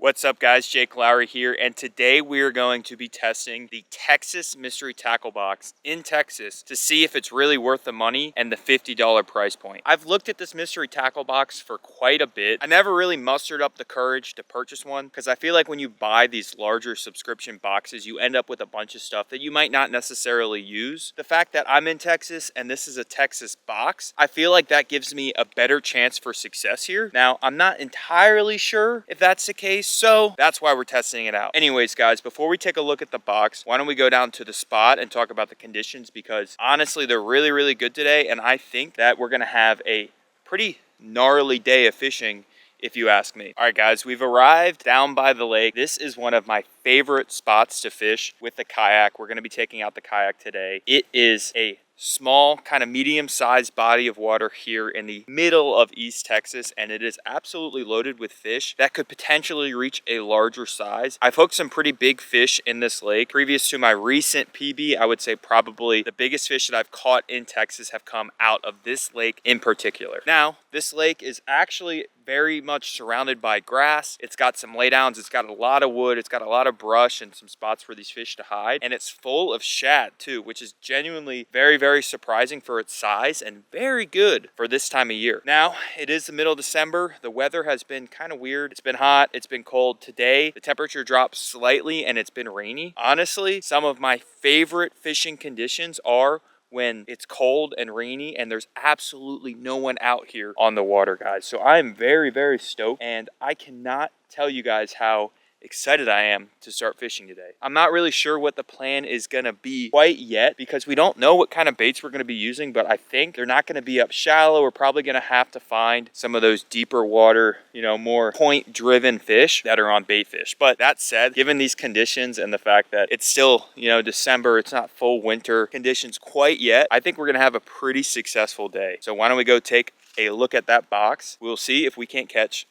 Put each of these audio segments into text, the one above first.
What's up guys, Jake Lowry here, and today we are going to be testing the Texas Mystery Tackle Box in Texas to see if it's really worth the money and the $50 price point. I've looked at this Mystery Tackle Box for quite a bit. I never really mustered up the courage to purchase one because I feel like when you buy these larger subscription boxes, you end up with a bunch of stuff that you might not necessarily use. The fact that I'm in Texas and this is a Texas box, I feel like that gives me a better chance for success here. Now, I'm not entirely sure if that's the case, so that's why we're testing it out. Anyways, guys, before we take a look at the box, why don't we go down to the spot and talk about the conditions, because honestly, they're really, really good today, and I think that we're gonna have a pretty gnarly day of fishing, if you ask me. All right, guys, we've arrived down by the lake. This is one of my favorite spots to fish with the kayak. We're gonna be taking out the kayak today. It is a small, kind of medium-sized body of water here in the middle of East Texas, and it is absolutely loaded with fish that could potentially reach a larger size. I've hooked some pretty big fish in this lake. Previous to my recent PB, I would say probably the biggest fish that I've caught in Texas have come out of this lake in particular. Now, this lake is actually very much surrounded by grass. It's got some laydowns, it's got a lot of wood, it's got a lot of brush and some spots for these fish to hide, and it's full of shad too, which is genuinely very, very surprising for its size and very good for this time of year. Now, it is the middle of December. The weather has been kind of weird. It's been hot, it's been cold. Today, the temperature dropped slightly and it's been rainy. Honestly, some of my favorite fishing conditions are when it's cold and rainy and there's absolutely no one out here on the water, guys. So I am very, very stoked, and I cannot tell you guys how excited I am to start fishing today. I'm not really sure what the plan is gonna be quite yet because we don't know what kind of baits we're gonna be using, but I think they're not gonna be up shallow. We're probably gonna have to find some of those deeper water, you know, more point driven fish that are on bait fish. But that said, given these conditions and the fact that it's still, you know, December, it's not full winter conditions quite yet, I think we're gonna have a pretty successful day. So why don't we go take a look at that box? We'll see if we can't catch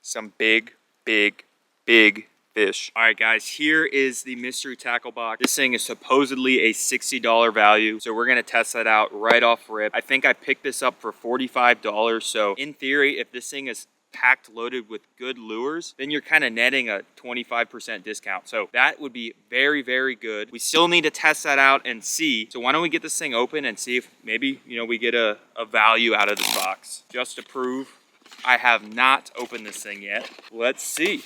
some big fish. All right, guys, here is the Mystery Tackle Box. This thing is supposedly a $60 value, so we're gonna test that out right off rip. I think I picked this up for $45, so in theory, if this thing is packed loaded with good lures, then you're kind of netting a 25% discount. So that would be very, very good. We still need to test that out and see. So why don't we get this thing open and see if maybe, you know, we get a value out of this box. Just to prove I have not opened this thing yet. Let's see.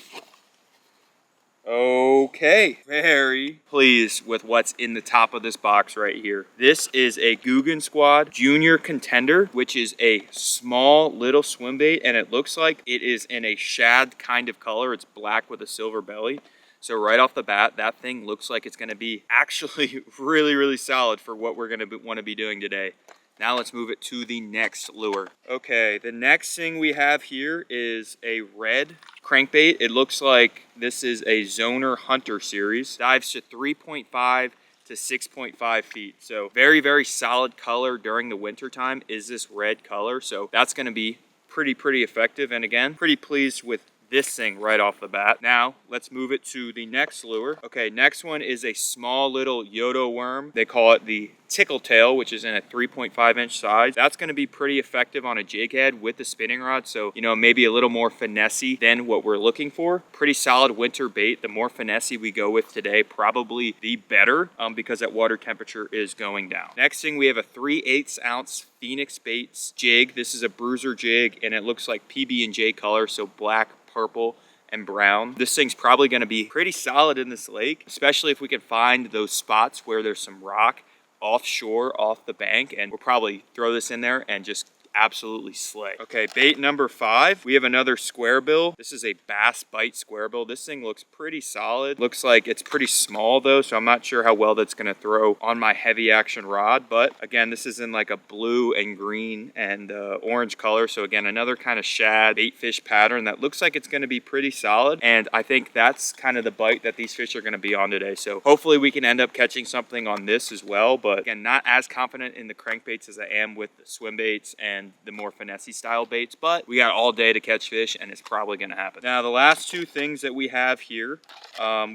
Okay, very pleased with what's in the top of this box right here. This is a Googan Squad Junior Contender, which is a small little swim bait, and it looks like it is in a shad kind of color. It's black with a silver belly. So right off the bat, that thing looks like it's gonna be actually really, really solid for what we're gonna want to be doing today. Now let's move it to the next lure. Okay, the next thing we have here is a red crankbait. It looks like this is a Zoner Hunter series. Dives to 3.5 to 6.5 feet. So very, very solid color during the winter time is this red color. So that's gonna be pretty effective. And again, pretty pleased with this thing right off the bat. Now let's move it to the next lure. Okay, next one is a small little Yodo worm. They call it the Tickle Tail, which is in a 3.5 inch size. That's going to be pretty effective on a jig head with the spinning rod. So, you know, maybe a little more finessey than what we're looking for. Pretty solid winter bait. The more finessey we go with today, probably the better, because that water temperature is going down. Next thing, we have a 3/8 ounce Phoenix Baits jig. This is a bruiser jig, and it looks like PB&J color, so black, purple, and brown. This thing's probably going to be pretty solid in this lake, especially if we can find those spots where there's some rock offshore, off the bank, and we'll probably throw this in there and just absolutely slay. Okay, bait number 5, we have another square bill. This is a bass bite square bill. This thing looks pretty solid. Looks like it's pretty small though, so I'm not sure how well that's gonna throw on my heavy action rod. But again, this is in like a blue and green and orange color. So again, another kind of shad bait fish pattern that looks like it's gonna be pretty solid. And I think that's kind of the bite that these fish are gonna be on today. So hopefully we can end up catching something on this as well. But again, not as confident in the crankbaits as I am with the swim baits and the more finessey style baits, but we got all day to catch fish and it's probably gonna happen. Now the last two things that we have here,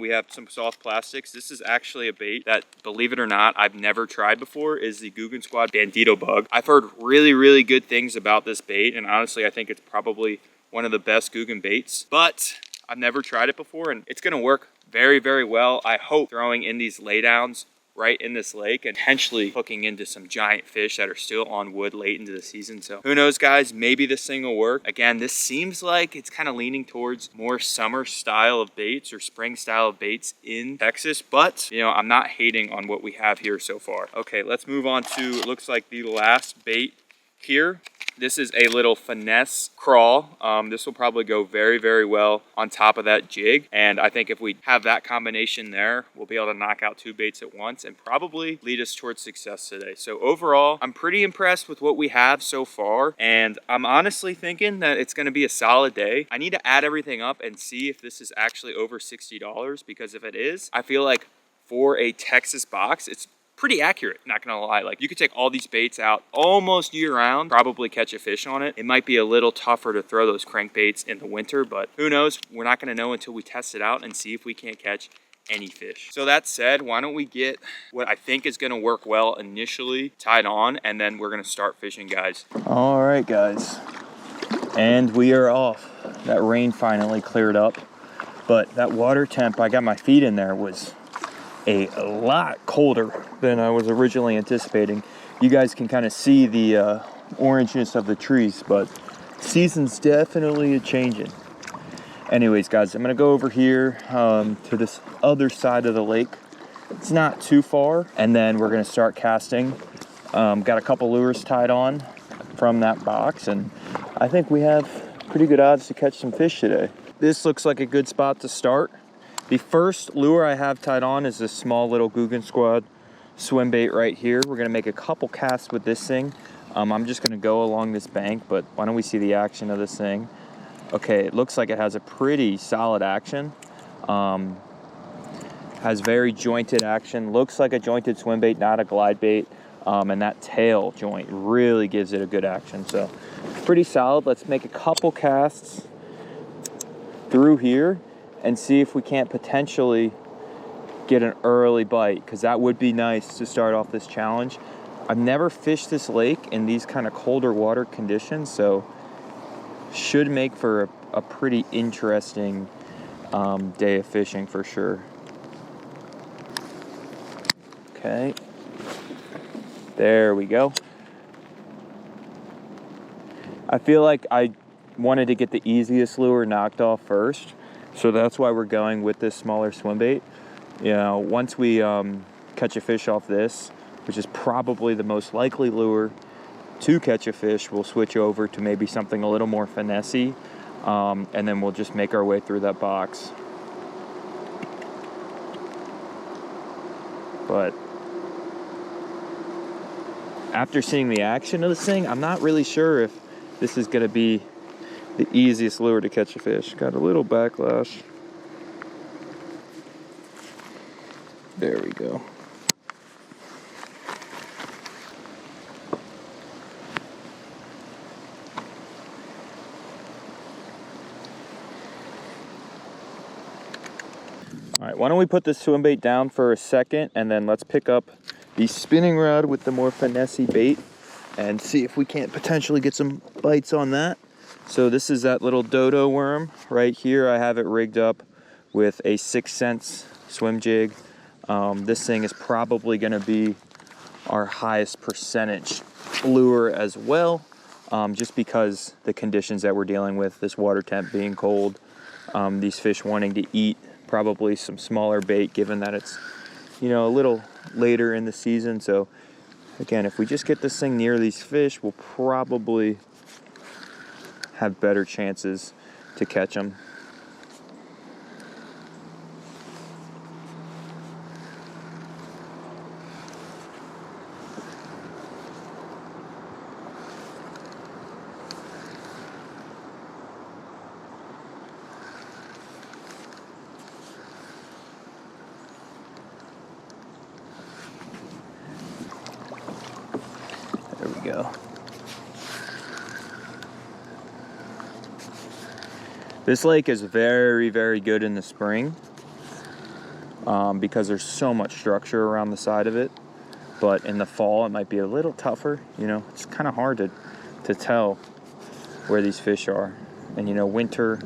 we have some soft plastics. This is actually a bait that, believe it or not, I've never tried before, is the Googan Squad Bandito Bug. I've heard really good things about this bait, and honestly I think it's probably one of the best Googan baits, but I've never tried it before, and it's gonna work very, very well. I hope throwing in these laydowns right in this lake and potentially hooking into some giant fish that are still on wood late into the season. So who knows, guys, maybe this thing will work. Again, this seems like it's kind of leaning towards more summer style of baits or spring style of baits in Texas, but you know, I'm not hating on what we have here so far. Okay, let's move on to, it looks like the last bait here. This is a little finesse crawl. This will probably go very, very well on top of that jig. And I think if we have that combination there, we'll be able to knock out 2 baits at once and probably lead us towards success today. So overall, I'm pretty impressed with what we have so far. And I'm honestly thinking that it's gonna be a solid day. I need to add everything up and see if this is actually over $60, because if it is, I feel like for a Texas box, it's pretty accurate, not gonna lie. Like, you could take all these baits out almost year round, probably catch a fish on it. It might be a little tougher to throw those crankbaits in the winter, but who knows? We're not gonna know until we test it out and see if we can't catch any fish. So that said, why don't we get what I think is gonna work well initially tied on, and then we're gonna start fishing, guys. All right, guys, and we are off. That rain finally cleared up, but that water temp, I got my feet in there, was a lot colder than I was originally anticipating. You guys can kind of see the orangeness of the trees, but season's definitely a changing. Anyways, guys, I'm gonna go over here to this other side of the lake. It's not too far, and then we're gonna start casting. Got a couple lures tied on from that box, and I think we have pretty good odds to catch some fish today. This looks like a good spot to start. The first lure I have tied on is this small little Guggen Squad swim bait right here. We're gonna make a couple casts with this thing. I'm just gonna go along this bank, but why don't we see the action of this thing? Okay, it looks like it has a pretty solid action. Has very jointed action. Looks like a jointed swim bait, not a glide bait. And that tail joint really gives it a good action. So pretty solid. Let's make a couple casts through here and see if we can't potentially get an early bite, because that would be nice to start off this challenge. I've never fished this lake in these kind of colder water conditions, so should make for a pretty interesting day of fishing for sure. Okay, there we go. I feel like I wanted to get the easiest lure knocked off first, so that's why we're going with this smaller swim bait. You know, once we catch a fish off this, which is probably the most likely lure to catch a fish, we'll switch over to maybe something a little more finessey, and then we'll just make our way through that box. But after seeing the action of this thing, I'm not really sure if this is going to be the easiest lure to catch a fish. Got a little backlash. There we go. All right, why don't we put this swim bait down for a second, and then let's pick up the spinning rod with the more finessey bait and see if we can't potentially get some bites on that. So this is that little dodo worm right here. I have it rigged up with a 6 cents swim jig. This thing is probably going to be our highest percentage lure as well, just because the conditions that we're dealing with, this water temp being cold, these fish wanting to eat probably some smaller bait, given that it's, you know, a little later in the season. So again, if we just get this thing near these fish, we'll probably have better chances to catch them. There we go. This lake is very, very good in the spring because there's so much structure around the side of it. But in the fall, it might be a little tougher. You know, it's kind of hard to tell where these fish are. And, you know, winter,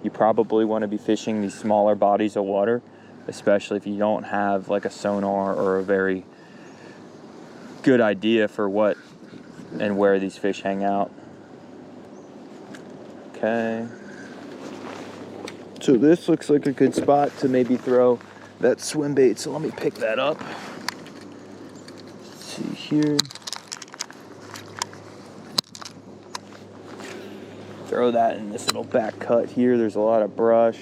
you probably want to be fishing these smaller bodies of water, especially if you don't have like a sonar or a very good idea for what and where these fish hang out. Okay. So this looks like a good spot to maybe throw that swim bait. So let me pick that up. Let's see here. Throw that in this little back cut here. There's a lot of brush.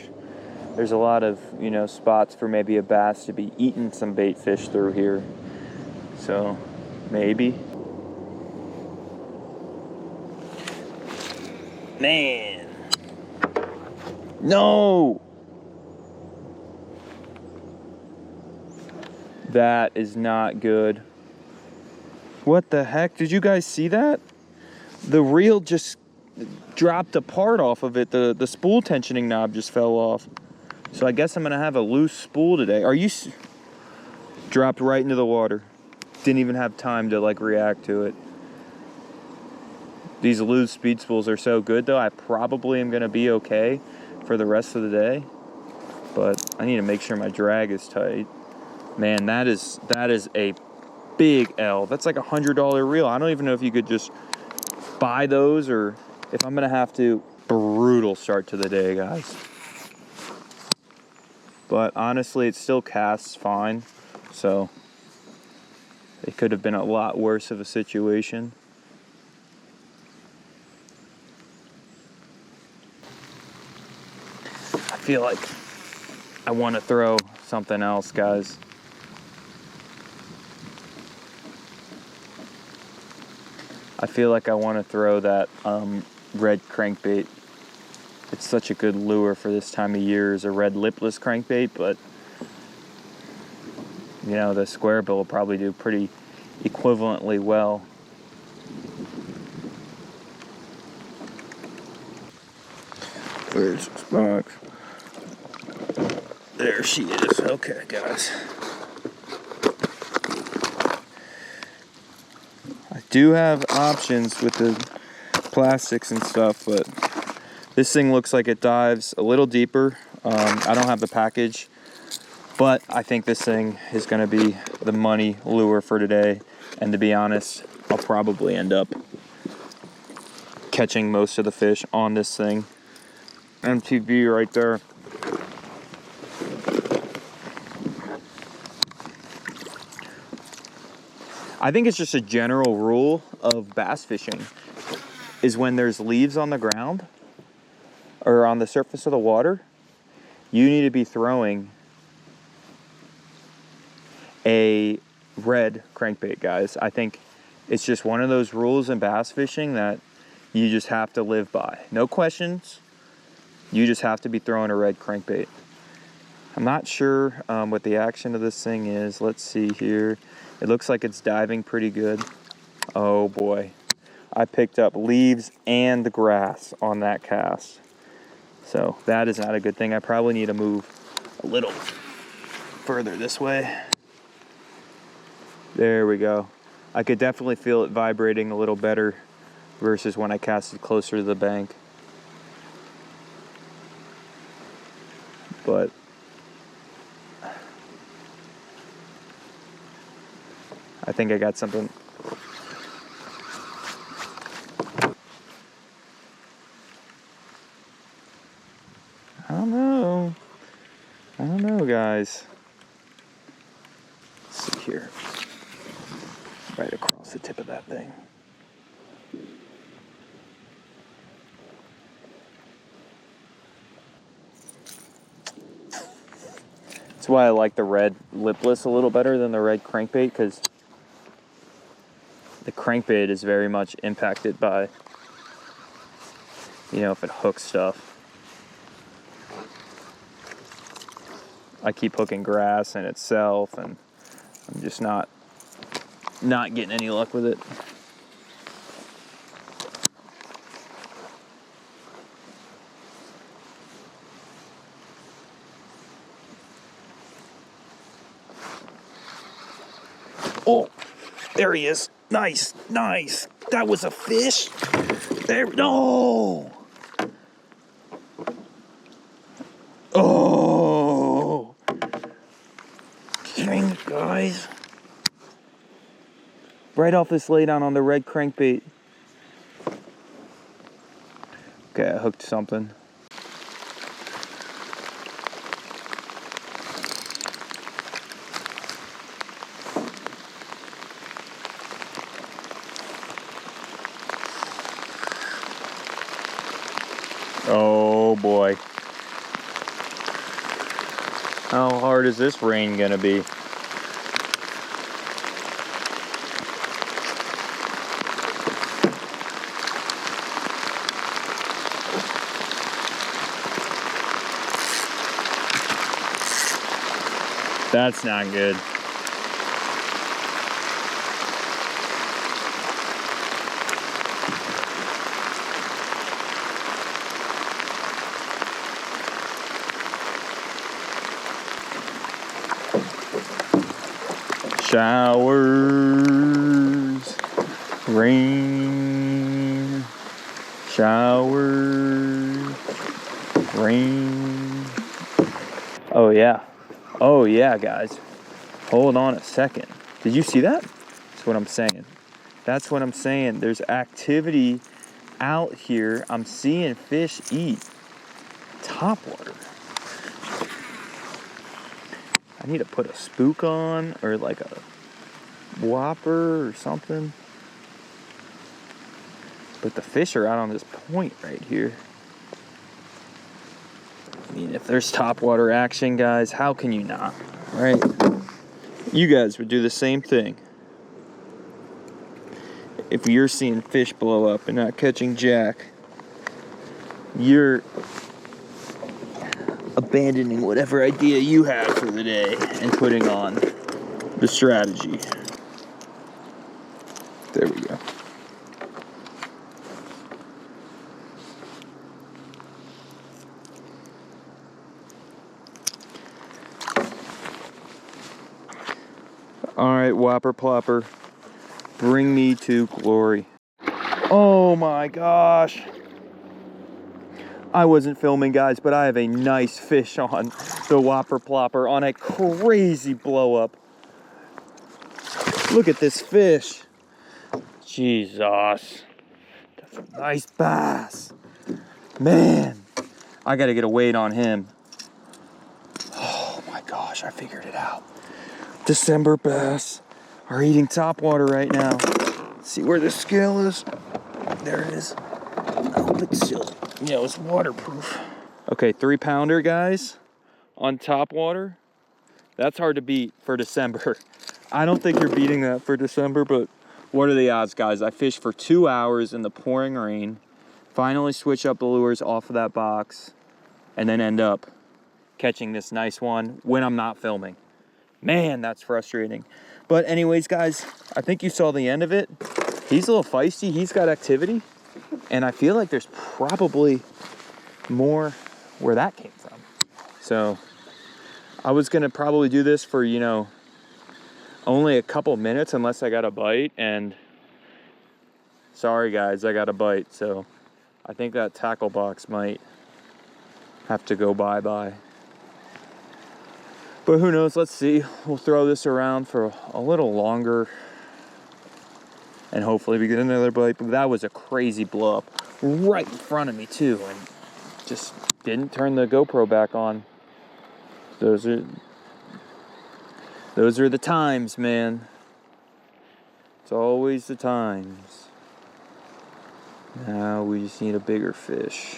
There's a lot of, spots for maybe a bass to be eating some bait fish through here. So maybe. Man. No! That is not good. What the heck? Did you guys see that? The reel just dropped a part off of it. The spool tensioning knob just fell off. So I guess I'm gonna have a loose spool today. Dropped right into the water. Didn't even have time to like react to it. These loose speed spools are so good though. I probably am gonna be okay for the rest of the day, but I need to make sure my drag is tight. Man, that is a big L. That's like $100 reel. I don't even know if you could just buy those or if I'm gonna have to. Brutal start to the day, guys. But honestly, it still casts fine, so it could have been a lot worse of a situation. I feel like I want to throw something else, guys. I feel like I want to throw that red crankbait. It's such a good lure for this time of year, is a red lipless crankbait, but the square bill will probably do pretty equivalently well. Where's this box? There she is. Okay, guys. I do have options with the plastics and stuff, but this thing looks like it dives a little deeper. I don't have the package, but I think this thing is going to be the money lure for today. And to be honest, I'll probably end up catching most of the fish on this thing. MTV right there. I think it's just a general rule of bass fishing is when there's leaves on the ground or on the surface of the water, you need to be throwing a red crankbait, guys. I think it's just one of those rules in bass fishing that you just have to live by. No questions. You just have to be throwing a red crankbait. I'm not sure what the action of this thing is. Let's see here. It looks like it's diving pretty good. Oh boy. I picked up leaves and the grass on that cast. So that is not a good thing. I probably need to move a little further this way. There we go. I could definitely feel it vibrating a little better versus when I cast it closer to the bank. But I think I got something. I don't know, guys. Let's see here. Right across the tip of that thing. That's why I like the red lipless a little better than the red crankbait, because the crankbait is very much impacted by, if it hooks stuff. I keep hooking grass in itself, and I'm just not getting any luck with it. Oh, there he is. Nice, nice. That was a fish. There, no. Right off this laydown on the red crankbait. Okay, I hooked something. Oh boy. How hard is this rain gonna be? That's not good. Showers, rain, showers, rain. Oh yeah. Oh yeah, guys. Hold on a second. Did you see that? That's what I'm saying. That's what I'm saying. There's activity out here. I'm seeing fish eat topwater. I need to put a spook on or like a whopper or something. But the fish are out on this point right here. I mean, if there's topwater action, guys, how can you not, right? You guys would do the same thing. If you're seeing fish blow up and not catching jack, you're abandoning whatever idea you had for the day and putting on the strategy. There we go. All right, whopper plopper, bring me to glory. Oh my gosh. I wasn't filming, guys, but I have a nice fish on the whopper plopper on a crazy blow up. Look at this fish. Jesus. That's a nice bass. Man, I gotta get a weight on him. Oh my gosh, I figured it out. December bass are eating topwater right now. Let's see where the scale is. There it is. I hope it's still, it's waterproof. Okay, 3-pounder, guys, on topwater. That's hard to beat for December. I don't think you're beating that for December, but what are the odds, guys? I fished for 2 hours in the pouring rain, finally switch up the lures off of that box, and then end up catching this nice one when I'm not filming. Man, that's frustrating. But anyways, guys, I think you saw the end of it. He's a little feisty. He's got activity. And I feel like there's probably more where that came from. So I was going to probably do this for, only a couple minutes unless I got a bite. And sorry, guys, I got a bite. So I think that tackle box might have to go bye-bye. But who knows? Let's see. We'll throw this around for a little longer. And hopefully we get another bite. But that was a crazy blow up right in front of me too. And just didn't turn the GoPro back on. Those are the times, man. It's always the times. Now we just need a bigger fish.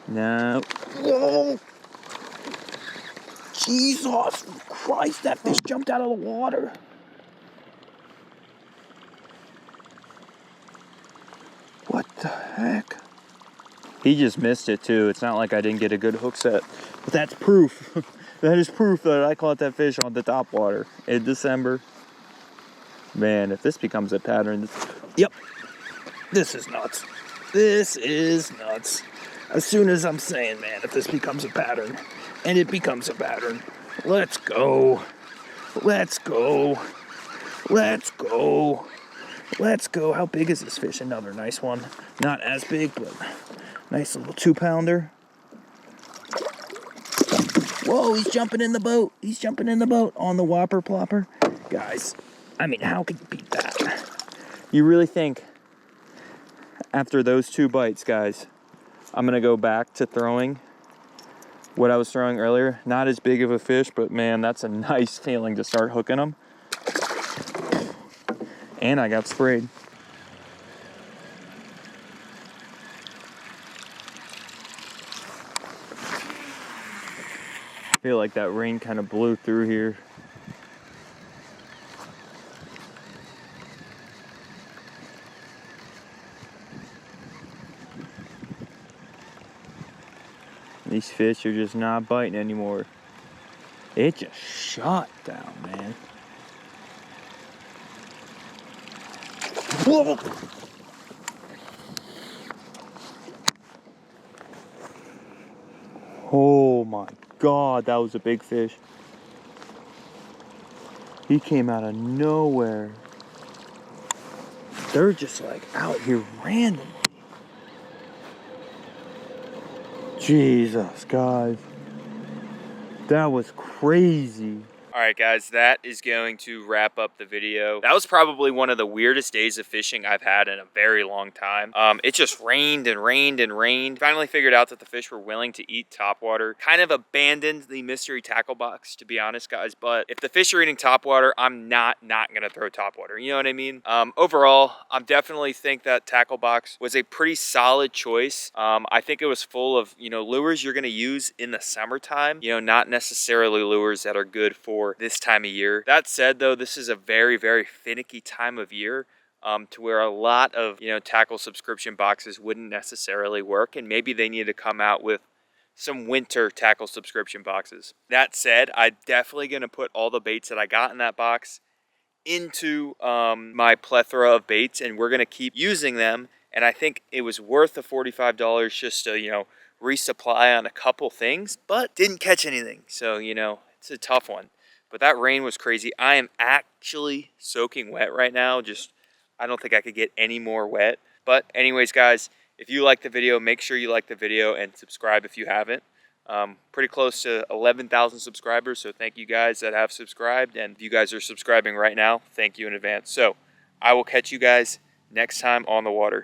Now. Whoa! Jesus Christ, that fish jumped out of the water. What the heck? He just missed it too. It's not like I didn't get a good hook set. But that's proof. That is proof that I caught that fish on the topwater in December. Man, if this becomes a pattern, yep. This is nuts. This is nuts. As soon as I'm saying, man, if this becomes a pattern, and it becomes a pattern, let's go. Let's go. Let's go. Let's go. How big is this fish? Another nice one. Not as big, but nice little 2-pounder. Whoa, he's jumping in the boat. He's jumping in the boat on the whopper plopper. Guys, I mean, how could you beat that? You really think after those 2 bites, guys, I'm gonna go back to throwing what I was throwing earlier? Not as big of a fish, but man, that's a nice feeling to start hooking them. And I got sprayed. I feel like that rain kind of blew through here. These fish are just not biting anymore. It just shot down, man. Whoa! Oh my God, that was a big fish. He came out of nowhere. They're just like out here randomly. Jesus, guys. That was crazy. All right, guys, that is going to wrap up the video. That was probably one of the weirdest days of fishing I've had in a very long time. It just rained and rained and rained. Finally figured out that the fish were willing to eat topwater. Kind of abandoned the mystery tackle box, to be honest, guys. But if the fish are eating topwater, I'm not gonna throw topwater. You know what I mean? Overall, I definitely think that tackle box was a pretty solid choice. I think it was full of, you know, lures you're gonna use in the summertime. You know, not necessarily lures that are good for this time of year. That said, though, this is a very, very finicky time of year, to where a lot of, you know, tackle subscription boxes wouldn't necessarily work, and maybe they need to come out with some winter tackle subscription boxes. That said, I'm definitely going to put all the baits that I got in that box into my plethora of baits, and we're going to keep using them. And I think it was worth the $45 just to, you know, resupply on a couple things, but didn't catch anything. So, you know, it's a tough one. But that rain was crazy. I am actually soaking wet right now. Just, I don't think I could get any more wet. But anyways, guys, if you like the video, make sure you like the video and subscribe if you haven't. Pretty close to 11,000 subscribers, so thank you guys that have subscribed. And if you guys are subscribing right now, thank you in advance. So I will catch you guys next time on the water.